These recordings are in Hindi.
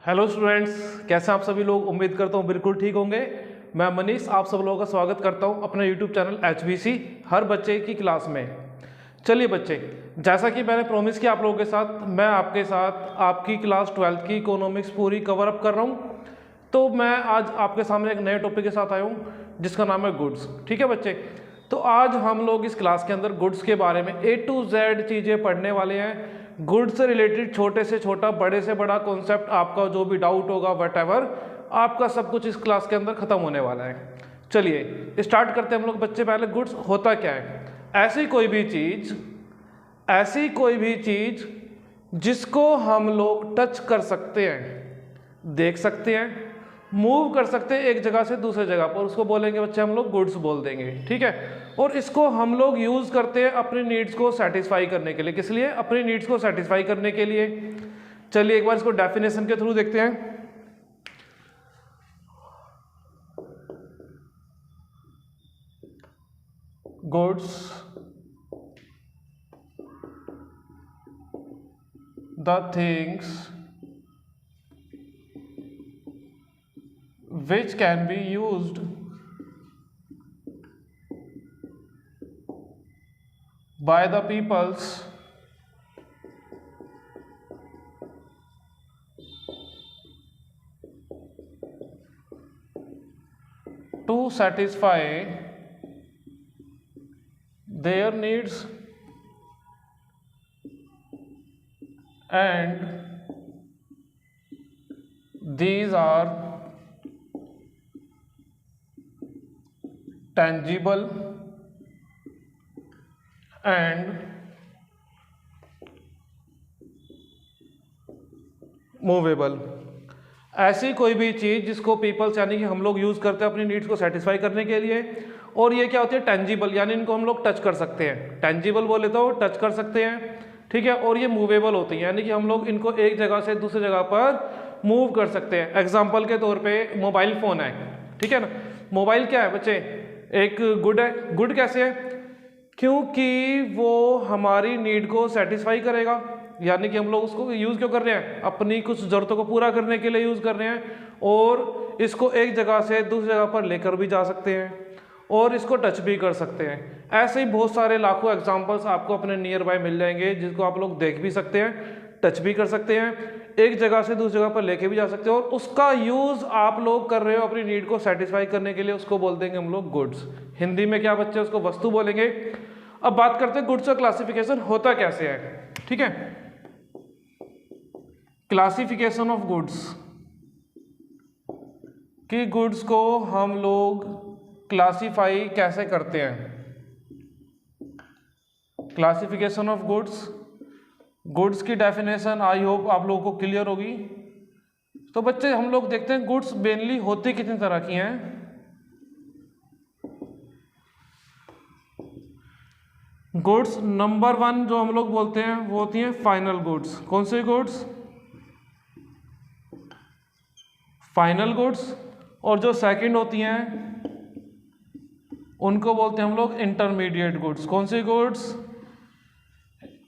हेलो स्टूडेंट्स, कैसे आप सभी लोग। उम्मीद करता हूँ बिल्कुल ठीक होंगे। मैं मनीष आप सब लोगों का स्वागत करता हूँ अपने यूट्यूब चैनल HBC हर बच्चे की क्लास में। चलिए बच्चे, जैसा कि मैंने प्रॉमिस किया आप लोगों के साथ, मैं आपके साथ आपकी क्लास 12th की इकोनॉमिक्स पूरी कवर अप कर रहा हूँ। तो मैं आज आपके सामने एक नए टॉपिक के साथ आया हूँ जिसका नाम है गुड्स। ठीक है बच्चे, तो आज हम लोग इस क्लास के अंदर गुड्स के बारे में A to Z चीज़ें पढ़ने वाले हैं। गुड्स से रिलेटेड छोटे से छोटा, बड़े से बड़ा कॉन्सेप्ट, आपका जो भी डाउट होगा व्हाटएवर, आपका सब कुछ इस क्लास के अंदर खत्म होने वाला है। चलिए स्टार्ट करते हैं हम लोग बच्चे। पहले गुड्स होता क्या है? ऐसी कोई भी चीज़ जिसको हम लोग टच कर सकते हैं, देख सकते हैं, मूव कर सकते हैं एक जगह से दूसरे जगह पर, उसको बोलेंगे बच्चे हम लोग गुड्स बोल देंगे। ठीक है, और इसको हम लोग यूज़ करते हैं अपनी नीड्स को सेटिस्फाई करने के लिए। किस लिए? अपनी नीड्स को सेटिस्फाई करने के लिए। चलिए एक बार इसको डेफिनेशन के थ्रू देखते हैं। Goods the things which can be used by the peoples to satisfy their needs and these are tangible and movable. ऐसी कोई भी चीज़ जिसको पीपल्स यानी कि हम लोग यूज़ करते हैं अपनी नीड्स को सेटिस्फाई करने के लिए, और ये क्या होती है? टेंजिबल, यानी इनको हम लोग टच कर सकते हैं। टेंजिबल बोले तो टच कर सकते हैं, ठीक है। और ये मूवेबल होती है, यानी कि हम लोग इनको एक जगह से दूसरी जगह पर मूव कर सकते हैं। एग्जाम्पल के तौर पर मोबाइल फ़ोन है, ठीक है ना। मोबाइल क्या है बच्चे? एक गुड है। गुड कैसे है? क्योंकि वो हमारी नीड को सेटिस्फाई करेगा, यानी कि हम लोग उसको यूज़ क्यों कर रहे हैं? अपनी कुछ ज़रूरतों को पूरा करने के लिए यूज़ कर रहे हैं, और इसको एक जगह से दूसरी जगह पर लेकर भी जा सकते हैं, और इसको टच भी कर सकते हैं। ऐसे ही बहुत सारे लाखों एग्जांपल्स आपको अपने नियर बाय मिल जाएंगे, जिसको आप लोग देख भी सकते हैं, टच भी कर सकते हैं, एक जगह से दूसरी जगह पर लेके भी जा सकते हो, और उसका यूज़ आप लोग कर रहे हो अपनी नीड को सेटिस्फाई करने के लिए। उसको बोल देंगे हम लोग गुड्स। हिंदी में क्या बच्चे? उसको वस्तु बोलेंगे। अब बात करते हैं गुड्स का क्लासिफिकेशन होता कैसे है। ठीक है, क्लासिफिकेशन ऑफ गुड्स, कि गुड्स को हम लोग क्लासिफाई कैसे करते हैं। क्लासिफिकेशन ऑफ गुड्स, गुड्स की डेफिनेशन आई होप आप लोगों को क्लियर होगी। तो बच्चे हम लोग देखते हैं गुड्स मेनली होती कितनी तरह की हैं। गुड्स नंबर 1 जो हम लोग बोलते हैं वो होती हैं फाइनल गुड्स। कौन से गुड्स? Final goods. और जो सेकंड होती हैं उनको बोलते हैं हम लोग इंटरमीडिएट गुड्स। कौन सी गुड्स?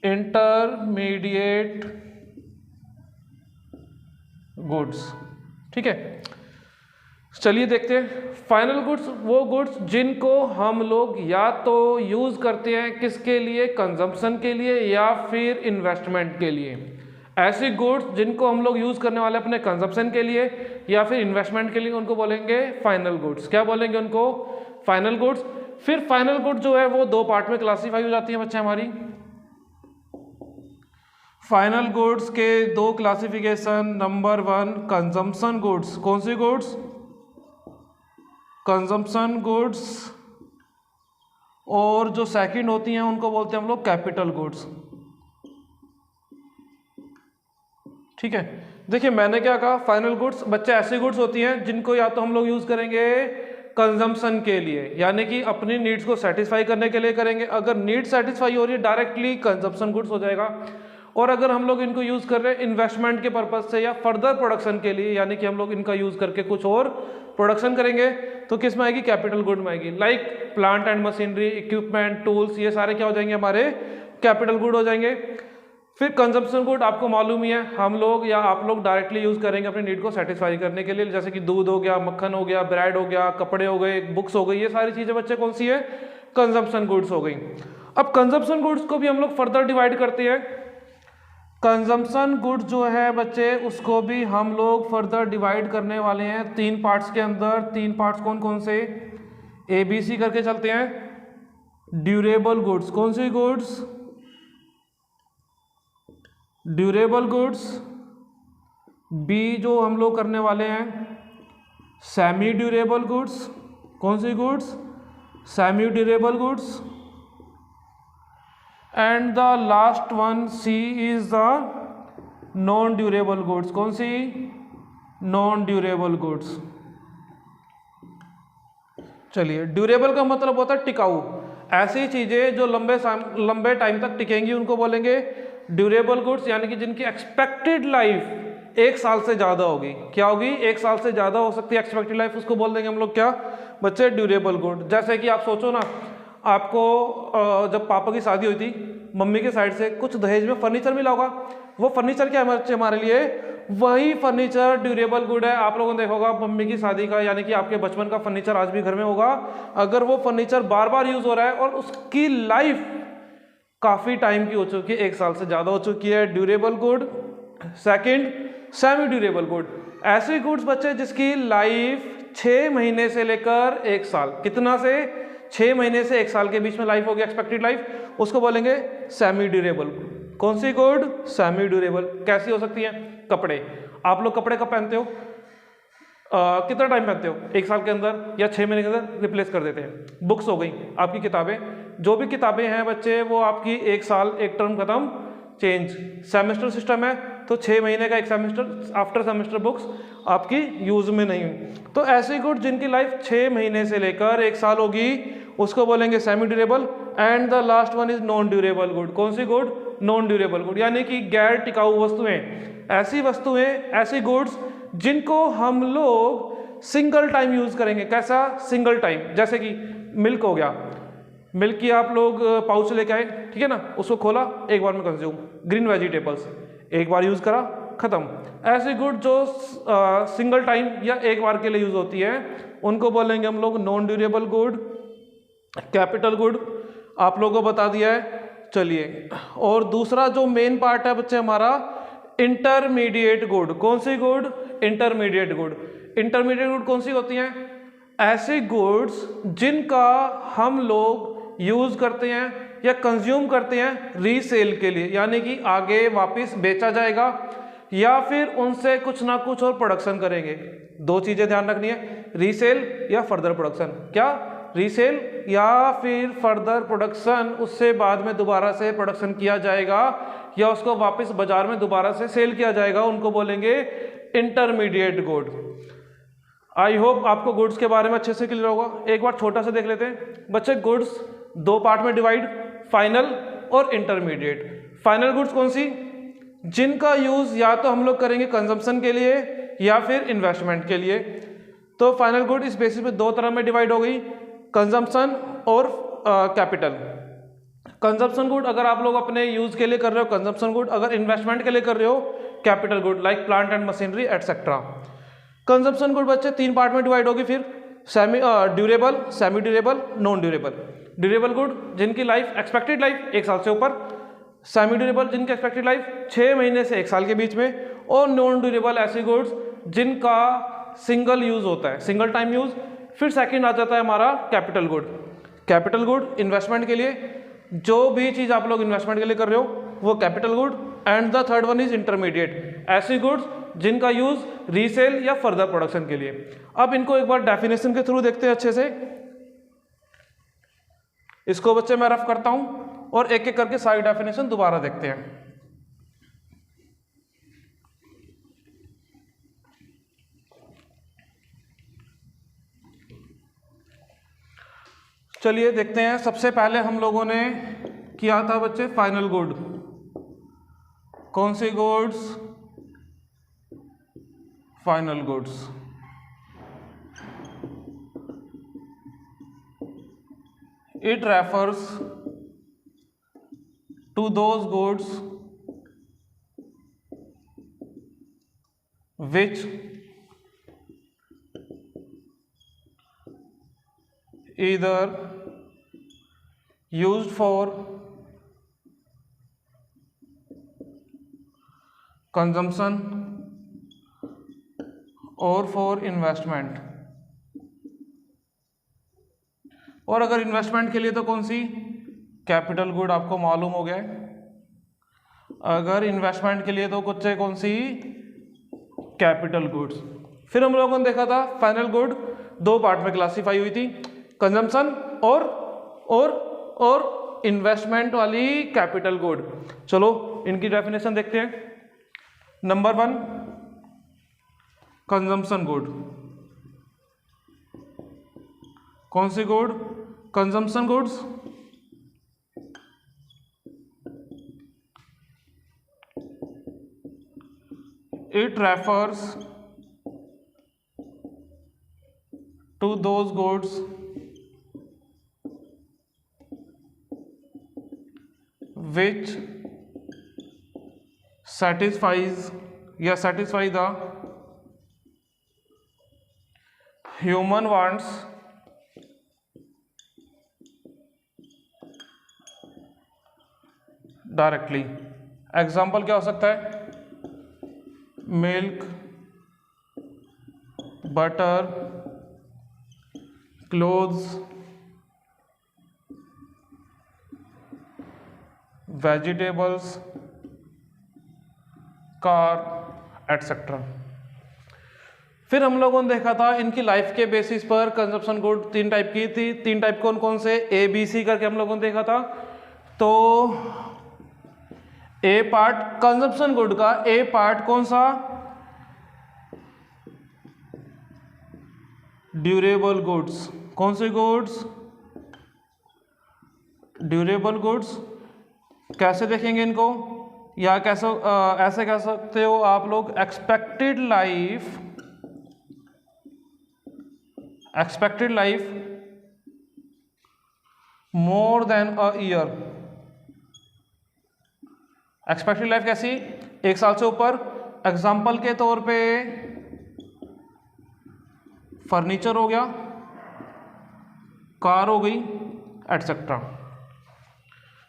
Intermediate goods. ठीक है, चलिए देखते हैं। फाइनल गुड्स वो गुड्स जिनको हम लोग या तो यूज करते हैं किसके लिए? कंजम्पशन के लिए या फिर इन्वेस्टमेंट के लिए। ऐसी गुड्स जिनको हम लोग यूज करने वाले अपने कंजम्पशन के लिए या फिर इन्वेस्टमेंट के लिए, उनको बोलेंगे फाइनल गुड्स। क्या बोलेंगे उनको? Final goods. फिर फाइनल गुड्स जो है वो दो पार्ट में क्लासीफाई हो जाती है बच्चे हमारी। फाइनल गुड्स के दो क्लासिफिकेशन। Number 1 consumption goods. कौन सी गुड्स? Consumption goods. और जो सेकंड होती हैं उनको बोलते हैं हम लोग कैपिटल गुड्स। ठीक है, देखिए मैंने क्या कहा? फाइनल गुड्स बच्चे ऐसी गुड्स होती हैं जिनको या तो हम लोग यूज करेंगे कंजम्पशन के लिए, यानी कि अपनी नीड्स को सेटिस्फाई करने के लिए करेंगे। अगर नीड सेटिस्फाई हो रही है डायरेक्टली कंजम्पशन गुड्स हो जाएगा। और अगर हम लोग इनको यूज कर रहे हैं इन्वेस्टमेंट के पर्पज से या फर्दर प्रोडक्शन के लिए, यानी कि हम लोग इनका यूज करके कुछ और प्रोडक्शन करेंगे, तो किस में आएगी? कैपिटल गुड में आएगी। Like plant and machinery, equipment, tools, ये सारे क्या हो जाएंगे? हमारे कैपिटल गुड हो जाएंगे। फिर कंजम्पशन गुड आपको मालूम ही है, हम लोग या आप लोग डायरेक्टली यूज़ करेंगे अपनी नीड को सेटिस्फाई करने के लिए, जैसे कि दूध हो गया, मक्खन हो गया, ब्रेड हो गया, कपड़े हो गए, बुक्स हो गई, ये सारी चीज़ें बच्चे कौन सी है, कंजम्पशन गुड्स हो गई। अब कंजम्पशन गुड्स को भी हम लोग फर्दर डिवाइड करते हैं। कंजम्पशन गुड्स जो है बच्चे उसको भी हम लोग फर्दर डिवाइड करने वाले हैं 3 पार्ट्स के अंदर। 3 पार्ट्स कौन कौन से, ABC करके चलते हैं। ड्यूरेबल गुड्स, कौन सी गुड्स, ड्यूरेबल गुड्स। बी जो हम लोग करने वाले हैं सेमी ड्यूरेबल गुड्स, कौन सी goods, semi durable goods. And the last one सी is the non durable goods, कौन सी, नॉन ड्यूरेबल गुड्स। चलिए, ड्यूरेबल का मतलब होता है टिकाऊ, ऐसी चीजें जो लंबे टाइम तक टिकेंगी उनको बोलेंगे ड्यूरेबल गुड्स, यानी कि जिनकी एक्सपेक्टेड लाइफ 1 साल से ज्यादा होगी। क्या होगी, 1 साल से ज्यादा हो सकती है एक्सपेक्टेड लाइफ, उसको बोल देंगे हम लोग क्या बच्चे, ड्यूरेबल गुड। जैसे कि आप सोचो ना, आपको जब पापा की शादी हुई थी, मम्मी के साइड से कुछ दहेज में फर्नीचर मिला होगा, वो फर्नीचर क्या है हमारे लिए, वही फर्नीचर ड्यूरेबल गुड है। आप लोगों ने देखा होगा मम्मी की शादी का, यानी कि आपके बचपन का फर्नीचर आज भी घर में होगा, अगर वो फर्नीचर बार बार यूज हो रहा है और उसकी लाइफ काफी टाइम की हो चुकी है, 1 साल से ज्यादा हो चुकी है, durable good. Second, semi durable good, ऐसे गुड्स बच्चे जिसकी लाइफ 6 महीने से लेकर 1 साल, कितना से 6 महीने से 1 साल के बीच में लाइफ होगी एक्सपेक्टेड लाइफ, उसको बोलेंगे सेमी ड्यूरेबल। कौन सी गुड, सेमी ड्यूरेबल। कैसी हो सकती है, कपड़े, आप लोग कपड़े कब पहनते हो, कितना टाइम पहनते हो, 1 साल के अंदर या 6 महीने के अंदर रिप्लेस कर देते हैं। बुक्स हो गई आपकी किताबें, जो भी किताबें हैं बच्चे वो आपकी 1 साल, एक टर्म खत्म, चेंज। सेमेस्टर सिस्टम है तो 6 महीने का एक सेमेस्टर, आफ्टर सेमेस्टर बुक्स आपकी यूज में नहीं हुई। तो ऐसी गुड जिनकी लाइफ 6 महीने से लेकर 1 साल होगी उसको बोलेंगे semi durable. And the last one is non durable good. कौन सी गुड, नॉन ड्यूरेबल गुड, यानी कि गैर टिकाऊ वस्तुएं, ऐसी वस्तुएं, ऐसी गुड्स जिनको हम लोग सिंगल टाइम यूज करेंगे। कैसा, सिंगल टाइम, जैसे कि मिल्क हो गया, मिल्क की आप लोग पाउच लेके आए, ठीक है ना, उसको खोला, एक बार में कंज्यूम। ग्रीन वेजिटेबल्स, एक बार यूज करा, खत्म। ऐसी गुड जो सिंगल टाइम या एक बार के लिए यूज होती है उनको बोलेंगे हम लोग non durable good. Capital good आप लोगों को बता दिया है। चलिए, और दूसरा जो मेन पार्ट है बच्चे हमारा, इंटरमीडिएट गुड। कौन सी good, intermediate good. Intermediate good कौन सी होती हैं, ऐसी गुड्स जिनका हम लोग यूज करते हैं या कंज्यूम करते हैं रीसेल के लिए, यानी कि आगे वापस बेचा जाएगा या फिर उनसे कुछ ना कुछ और प्रोडक्शन करेंगे। 2 चीजें ध्यान रखनी है, रीसेल या फर्दर प्रोडक्शन। क्या, रीसेल या फिर फर्दर प्रोडक्शन, उससे बाद में दोबारा से प्रोडक्शन किया जाएगा या उसको वापस बाजार में दोबारा से सेल किया जाएगा, उनको बोलेंगे इंटरमीडिएट गुड। आई होप आपको गुड्स के बारे में अच्छे से क्लियर होगा। एक बार छोटा सा देख लेते हैं बच्चे, गुड्स 2 पार्ट में डिवाइड, फाइनल और इंटरमीडिएट। फाइनल गुड्स कौन सी, जिनका यूज या तो हम लोग करेंगे कंजम्पशन के लिए या फिर इन्वेस्टमेंट के लिए। तो फाइनल गुड इस बेसिस पे 2 तरह में डिवाइड हो गई, कंजम्पशन और कैपिटल। कंजम्पशन गुड अगर आप लोग अपने यूज के लिए कर रहे हो कंजम्पशन गुड, अगर इन्वेस्टमेंट के लिए कर रहे हो capital good, like plant and machinery etcetera. Consumption good बच्चे 3 पार्ट में डिवाइड होगी फिर, durable, semi durable, non durable. Durable good जिनकी लाइफ, एक्सपेक्टेड लाइफ 1 साल से ऊपर, सेमी ड्यूरेबल जिनकी एक्सपेक्टेड लाइफ 6 महीने से 1 साल के बीच में, और नॉन ड्यूरेबल ऐसी गुड्स जिनका सिंगल यूज होता है, सिंगल टाइम यूज। फिर सेकंड आ जाता है हमारा capital good. Capital good investment के लिए, जो भी चीज आप लोग इन्वेस्टमेंट के लिए कर रहे हो वो capital good. And the third one is intermediate, ऐसी गुड्स जिनका यूज रीसेल या फर्दर प्रोडक्शन के लिए। अब इनको एक बार डेफिनेशन के थ्रू देखते हैं अच्छे से। इसको बच्चे मैं रफ करता हूं और एक एक करके सारी डेफिनेशन दोबारा देखते हैं। चलिए देखते हैं। सबसे पहले हम लोगों ने किया था बच्चे फाइनल गुड। कौन सी goods, final goods. It refers to those goods which either used for consumption or for investment। और अगर इन्वेस्टमेंट के लिए तो कौन सी, कैपिटल गुड, आपको मालूम हो गया है। अगर इन्वेस्टमेंट के लिए तो कुछ है कौन सी, कैपिटल गुड्स। फिर हम लोगों ने देखा था फाइनल गुड दो पार्ट में क्लासीफाई हुई थी, कंजम्पशन और इन्वेस्टमेंट वाली कैपिटल गुड। चलो इनकी डेफिनेशन देखते हैं। Number 1 consumption good. कौन सी good, consumption goods. It refers to those goods which satisfy the human wants directly। Example क्या हो सकता है, milk, butter, clothes, vegetables, car, etcetera. फिर हम लोगों ने देखा था इनकी लाइफ के बेसिस पर कंजप्शन गुड तीन टाइप की थी। तीन टाइप कौन कौन से, ए बी सी करके हम लोगों ने देखा था। तो ए पार्ट कंजप्शन गुड का ए पार्ट कौन सा, ड्यूरेबल गुड्स। कौन से गुड्स, ड्यूरेबल गुड्स। कैसे देखेंगे इनको, या कैसे ऐसे कह सकते हो आप लोग, expected life more than a year. Expected life कैसी, एक साल से ऊपर। एग्जाम्पल के तौर पे फर्नीचर हो गया, कार हो गई, एटसेट्रा।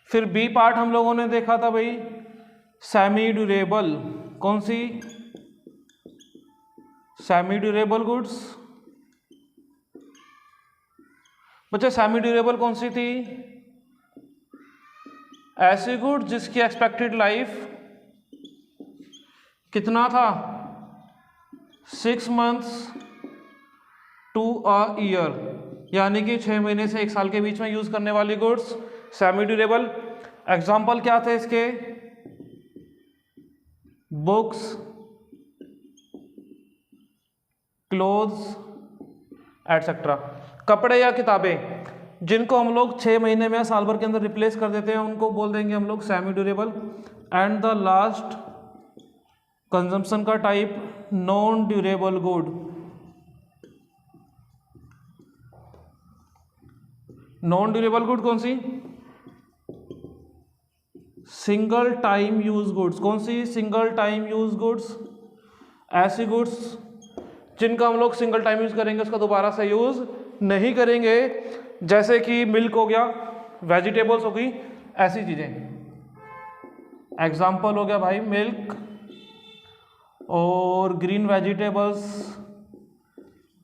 फिर बी पार्ट हम लोगों ने देखा था भाई, सेमी ड्यूरेबल। कौन सी, सेमी ड्यूरेबल गुड्स। बच्चे सेमी ड्यूरेबल कौन सी थी, ऐसी गुड्स जिसकी एक्सपेक्टेड लाइफ कितना था, 6 months to a year, यानी कि 6 महीने से 1 साल के बीच में यूज करने वाली गुड्स सेमी ड्यूरेबल। एग्जाम्पल क्या थे इसके, बुक्स, क्लोथ्स, एटसेट्रा। कपड़े या किताबें जिनको हम लोग 6 महीने में या साल भर के अंदर रिप्लेस कर देते हैं उनको बोल देंगे हम लोग semi durable. And the last consumption का type non durable good. Non durable good कौन सी, सिंगल टाइम यूज गुड्स। कौन सी, सिंगल टाइम यूज गुड्स। ऐसी गुड्स जिनका हम लोग सिंगल टाइम यूज करेंगे, उसका दोबारा से यूज नहीं करेंगे, जैसे कि मिल्क हो गया, वेजिटेबल्स हो गई, ऐसी चीजें। एग्जाम्पल हो गया भाई मिल्क और ग्रीन वेजिटेबल्स,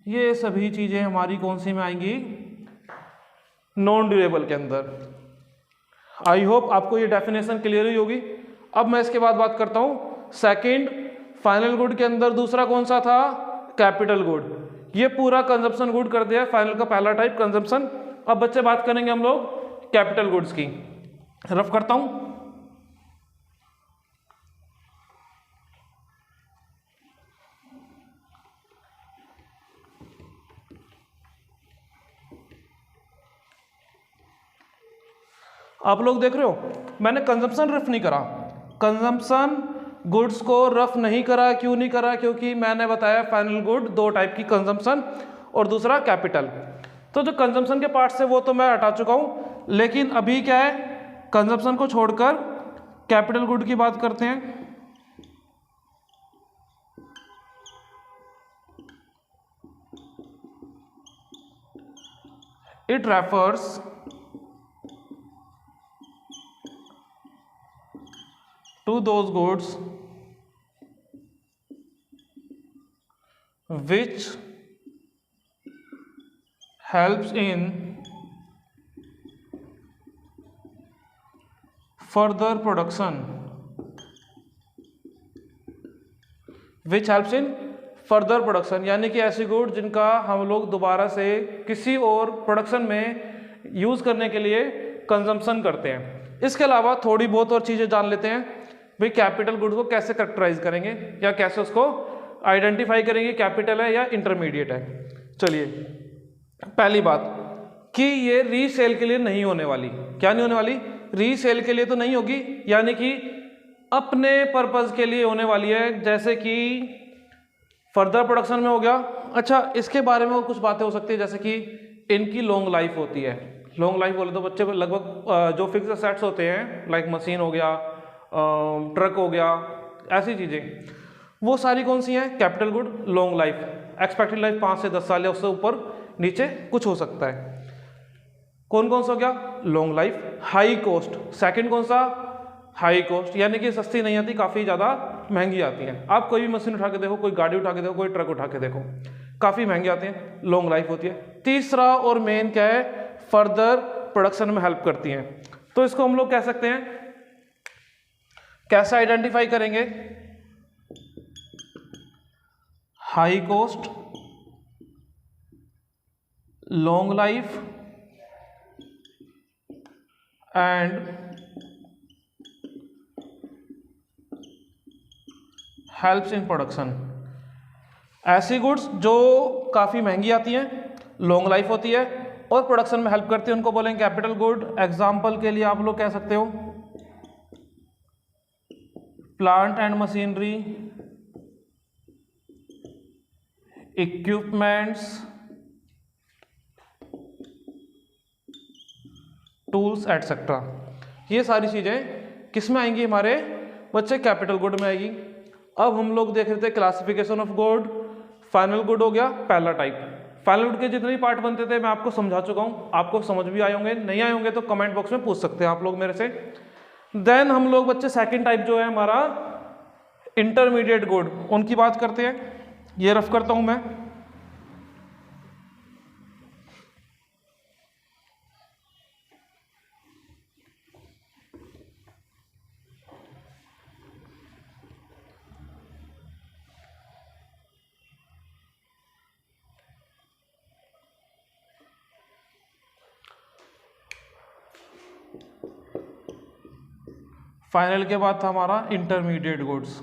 ये सभी चीजें हमारी कौन सी में आएंगी, नॉन ड्यूरेबल के अंदर। आई होप आपको ये डेफिनेशन क्लियर हुई होगी। अब मैं इसके बाद बात करता हूं सेकंड फाइनल गुड के अंदर दूसरा कौन सा था, कैपिटल गुड। ये पूरा कंजप्शन गुड कर दिया फाइनल का पहला टाइप कंजप्शन। अब बच्चे बात करेंगे हम लोग कैपिटल गुड्स की। रफ करता हूं, आप लोग देख रहे हो मैंने कंजम्पशन रफ नहीं करा, कंजम्पशन गुड्स को रफ नहीं करा। क्यों नहीं करा, क्योंकि मैंने बताया फाइनल गुड दो टाइप की, कंजम्पशन और दूसरा कैपिटल। तो जो कंजम्पशन के पार्ट से वो तो मैं हटा चुका हूं, लेकिन अभी क्या है, कंजम्पशन को छोड़कर कैपिटल गुड की बात करते हैं। It refers to those goods which helps in further production, which helps in further production, यानी कि ऐसी गुड जिनका हम लोग दोबारा से किसी और प्रोडक्शन में यूज़ करने के लिए कंजम्पशन करते हैं। इसके अलावा थोड़ी बहुत और चीज़ें जान लेते हैं भाई कैपिटल गुड्स को कैसे कैरेक्टराइज करेंगे या कैसे उसको आइडेंटिफाई करेंगे, कैपिटल है या इंटरमीडिएट है। चलिए, पहली बात कि ये रीसेल के लिए नहीं होने वाली। क्या नहीं होने वाली? रीसेल के लिए तो नहीं होगी, यानी कि अपने पर्पस के लिए होने वाली है, जैसे कि फर्दर प्रोडक्शन में हो गया। अच्छा, इसके बारे में कुछ बातें हो सकती है, जैसे कि इनकी लॉन्ग लाइफ होती है। लॉन्ग लाइफ बोले तो बच्चे लगभग जो फिक्स एसेट्स होते हैं लाइक मशीन हो गया, ट्रक हो गया, ऐसी चीज़ें, वो सारी कौन सी हैं? Capital good, long life, expected life 5 से 10 साल या उससे ऊपर नीचे कुछ हो सकता है। कौन कौन सा हो गया? Long life. High cost, second कौन सा? हाई कॉस्ट, यानी कि सस्ती नहीं आती, काफ़ी ज़्यादा महंगी आती है। आप कोई भी मशीन उठा के देखो, कोई गाड़ी उठा के देखो, कोई ट्रक उठा के देखो, काफ़ी महंगी आती हैं, लॉन्ग लाइफ होती है। तीसरा और मेन क्या है? फर्दर प्रोडक्शन में हेल्प करती हैं। तो इसको हम लोग कह सकते हैं, कैसे आइडेंटिफाई करेंगे? High cost, long life and helps in production. ऐसी गुड्स जो काफ़ी महंगी आती हैं, लॉन्ग लाइफ होती है और प्रोडक्शन में हेल्प करती है, उनको बोलेंगे कैपिटल गुड। एग्जाम्पल के लिए आप लोग कह सकते हो plant and machinery, equipments, tools etcetera. ये सारी चीज़ें किस में आएंगी? हमारे बच्चे कैपिटल गुड में आएगी। अब हम लोग देख रहे थे classification of good. Final good हो गया पहला टाइप। फाइनल गुड के जितने भी पार्ट बनते थे मैं आपको समझा चुका हूँ, आपको समझ भी आए होंगे, नहीं आए होंगे तो कमेंट बॉक्स में पूछ सकते हैं आप लोग मेरे से। देन हम लोग बच्चे सेकंड टाइप जो है हमारा इंटरमीडिएट गुड, उनकी बात करते हैं। ये रफ करता हूँ मैं। फाइनल के बाद था हमारा intermediate goods.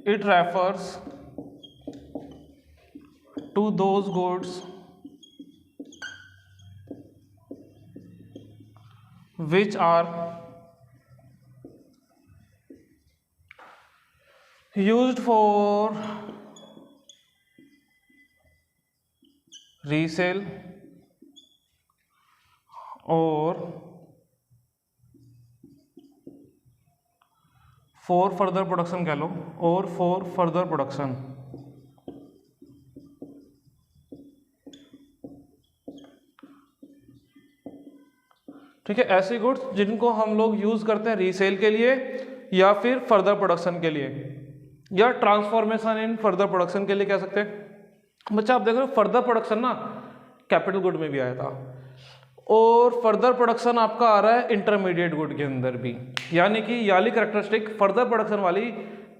It refers to those goods which are used for resale or for further production कह लो, और for further production। ठीक है, ऐसे गुड्स जिनको हम लोग यूज करते हैं रीसेल के लिए या फिर फर्दर प्रोडक्शन के लिए या ट्रांसफॉर्मेशन इन फर्दर प्रोडक्शन के लिए कह सकते हैं। बच्चा आप देख रहे हो फर्दर प्रोडक्शन ना कैपिटल गुड में भी आया था और फर्दर प्रोडक्शन आपका आ रहा है इंटरमीडिएट गुड के अंदर भी, यानी कि याली कैरेक्टरिस्टिक फर्दर प्रोडक्शन वाली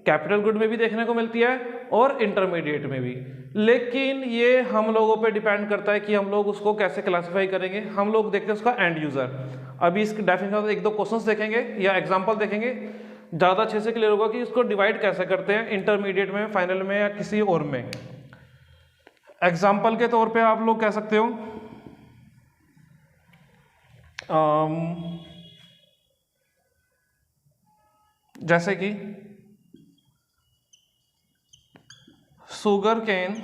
कैपिटल गुड में भी देखने को मिलती है और इंटरमीडिएट में भी। लेकिन ये हम लोगों पे डिपेंड करता है कि हम लोग उसको कैसे क्लासिफाई करेंगे। हम लोग देखते हैं उसका एंड यूजर। अभी इसके डेफिनेशन एक दो क्वेश्चंस देखेंगे या एग्जांपल देखेंगे, ज़्यादा अच्छे से क्लियर होगा कि इसको डिवाइड कैसे करते हैं इंटरमीडिएट में, फाइनल में या किसी और में। एग्जाम्पल के तौर पे आप लोग कह सकते हो जैसे कि sugar cane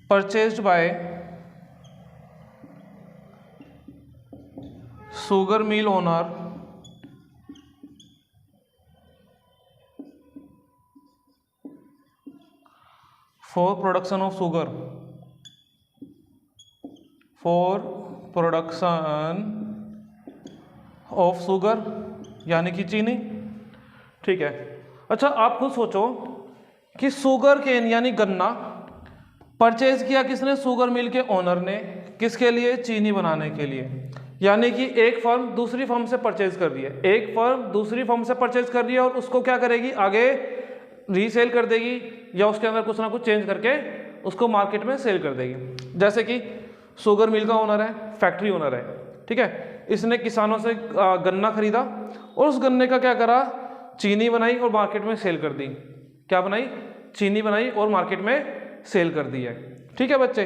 purchased by sugar mill owner for production of sugar, यानी कि चीनी। ठीक है। अच्छा, आप खुद सोचो कि शुगर केन यानी गन्ना परचेज किया किसने? शुगर मिल के ओनर ने। किसके लिए? चीनी बनाने के लिए। यानी कि एक फर्म दूसरी फर्म से परचेज कर रही है, एक फर्म दूसरी फर्म से परचेज कर रही है और उसको क्या करेगी? आगे रीसेल कर देगी या उसके अंदर कुछ ना कुछ चेंज करके उसको मार्केट में सेल कर देगी। जैसे कि शुगर मिल का ओनर है, फैक्ट्री ओनर है, ठीक है, इसने किसानों से गन्ना खरीदा और उस गन्ने का क्या करा? चीनी बनाई और मार्केट में सेल कर दी। क्या बनाई? चीनी बनाई और मार्केट में सेल कर दी है। ठीक है बच्चे।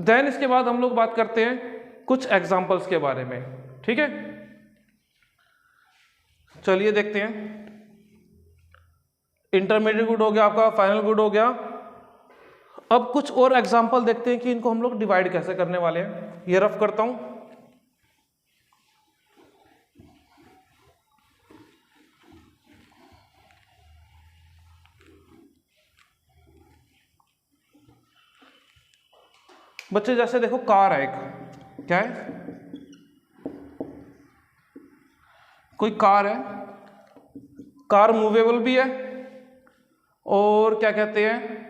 देन इसके बाद हम लोग बात करते हैं कुछ एग्जाम्पल्स के बारे में। ठीक है, चलिए देखते हैं। इंटरमीडिएट गुड हो गया आपका, फाइनल गुड हो गया। अब कुछ और एग्जाम्पल देखते हैं कि इनको हम लोग डिवाइड कैसे करने वाले हैं। ये रफ करता हूं। बच्चे जैसे देखो, कार है एक, क्या है? कोई कार है, कार मूवेबल भी है और क्या कहते हैं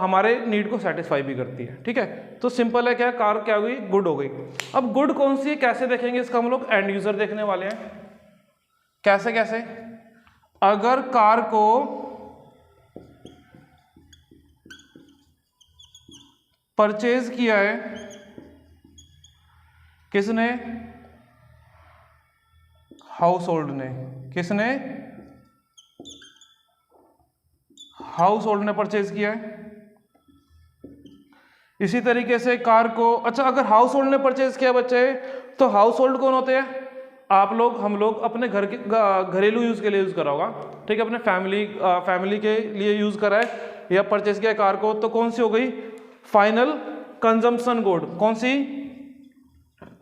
हमारे नीड को सेटिस्फाई भी करती है। ठीक है, तो सिंपल है, क्या कार क्या हुई? गुड हो गई। अब गुड कौन सी है, कैसे देखेंगे इसका? हम लोग एंड यूजर देखने वाले हैं। कैसे कैसे? अगर कार को परचेज किया है किसने? हाउस होल्ड ने। किसने? हाउस होल्ड ने परचेज किया है। इसी तरीके से कार को, अच्छा अगर हाउस होल्ड ने परचेज किया बच्चे, तो हाउस होल्ड कौन होते हैं? आप लोग, हम लोग अपने घर के घरेलू यूज के लिए यूज करा होगा। ठीक है, अपने फैमिली के लिए यूज करा है या परचेज किया कार को, तो कौन सी हो गई? Final consumption good. कौन सी?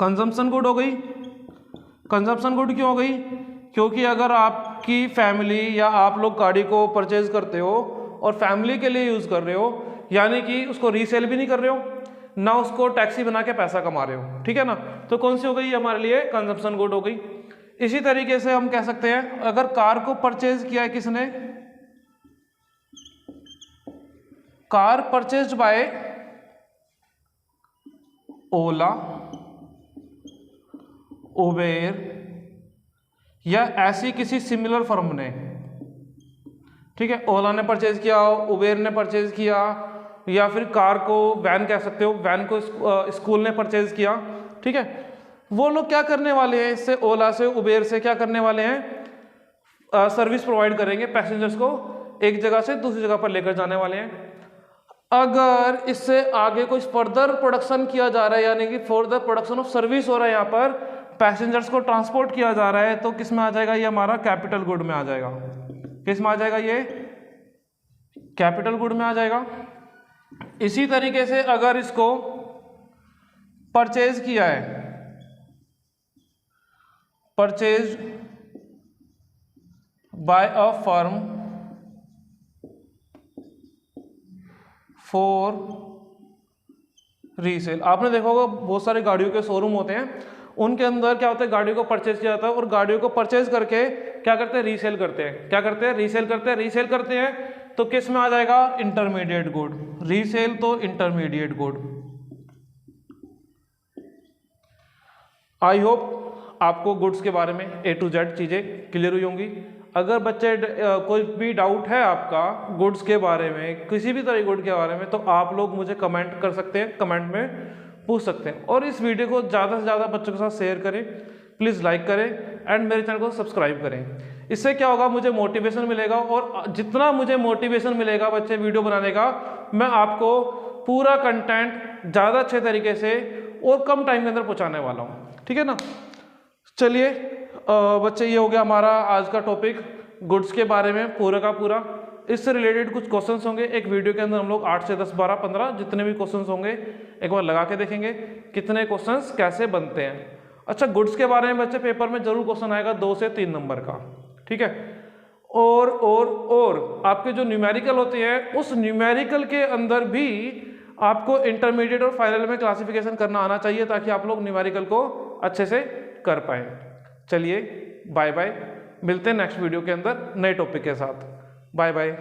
कंजम्पशन गुड हो गई। कंजम्पशन गुड क्यों हो गई? क्योंकि अगर आपकी फैमिली या आप लोग गाड़ी को परचेज करते हो और फैमिली के लिए यूज कर रहे हो, यानी कि उसको रीसेल भी नहीं कर रहे हो, ना उसको टैक्सी बना के पैसा कमा रहे हो, ठीक है ना, तो कौन सी हो गई? हमारे लिए कंजम्पशन गुड हो गई। इसी तरीके से हम कह सकते हैं, अगर कार को परचेज किया है किसने? Car purchase by Ola, Uber या ऐसी किसी सिमिलर फर्म ने। ठीक है, ओला ने परचेज किया, उबेर ने परचेज किया, या फिर कार को वैन कह सकते हो, वैन को स्कूल ने परचेज किया। ठीक है, वो लोग क्या करने वाले हैं? इससे ओला से उबेर से क्या करने वाले हैं? सर्विस प्रोवाइड करेंगे, पैसेंजर्स को एक जगह से दूसरी जगह पर लेकर जाने वाले हैं। अगर इससे आगे कोई फर्दर प्रोडक्शन किया जा रहा है, यानी कि फर्दर प्रोडक्शन ऑफ सर्विस हो रहा है, यहाँ पर पैसेंजर्स को ट्रांसपोर्ट किया जा रहा है, तो किस में आ जाएगा? ये हमारा कैपिटल गुड में आ जाएगा। किस में आ जाएगा? ये कैपिटल गुड में आ जाएगा। इसी तरीके से अगर इसको परचेज किया है, purchase by a firm for resale. आपने देखा होगा बहुत सारे गाड़ियों के शोरूम होते हैं, उनके अंदर क्या होता है? गाड़ियों को परचेज किया जाता है और गाड़ियों को परचेज करके क्या करते हैं? रीसेल करते हैं। क्या करते हैं? रीसेल करते हैं। रीसेल करते हैं तो किस में आ जाएगा? Intermediate good. रीसेल तो इंटरमीडिएट गुड। आई होप आपको गुड्स के बारे में A to Z चीजें क्लियर हुई होंगी। अगर बच्चे कोई भी डाउट है आपका गुड्स के बारे में, किसी भी तरह गुड के बारे में, तो आप लोग मुझे कमेंट कर सकते हैं, कमेंट में पूछ सकते हैं। और इस वीडियो को ज़्यादा से ज़्यादा बच्चों के साथ शेयर करें, प्लीज़ लाइक करें एंड मेरे चैनल को सब्सक्राइब करें। इससे क्या होगा? मुझे मोटिवेशन मिलेगा, और जितना मुझे मोटिवेशन मिलेगा बच्चे वीडियो बनाने का, मैं आपको पूरा कंटेंट ज़्यादा अच्छे तरीके से और कम टाइम के अंदर पहुँचाने वाला हूँ। ठीक है ना? चलिए बच्चे, ये हो गया हमारा आज का टॉपिक गुड्स के बारे में पूरा का पूरा। इससे रिलेटेड कुछ क्वेश्चंस होंगे एक वीडियो के अंदर, हम लोग 8 से 10, 12, 15 जितने भी क्वेश्चंस होंगे एक बार लगा के देखेंगे कितने क्वेश्चंस कैसे बनते हैं। अच्छा, गुड्स के बारे में बच्चे पेपर में जरूर क्वेश्चन आएगा 2 से 3 नंबर का, ठीक है। और आपके जो न्यूमेरिकल होते हैं उस न्यूमेरिकल के अंदर भी आपको इंटरमीडिएट और फाइनल में क्लासिफिकेशन करना आना चाहिए ताकि आप लोग न्यूमेरिकल को अच्छे से कर पाएं। चलिए बाय बाय, मिलते हैं नेक्स्ट वीडियो के अंदर नए टॉपिक के साथ। Bye bye.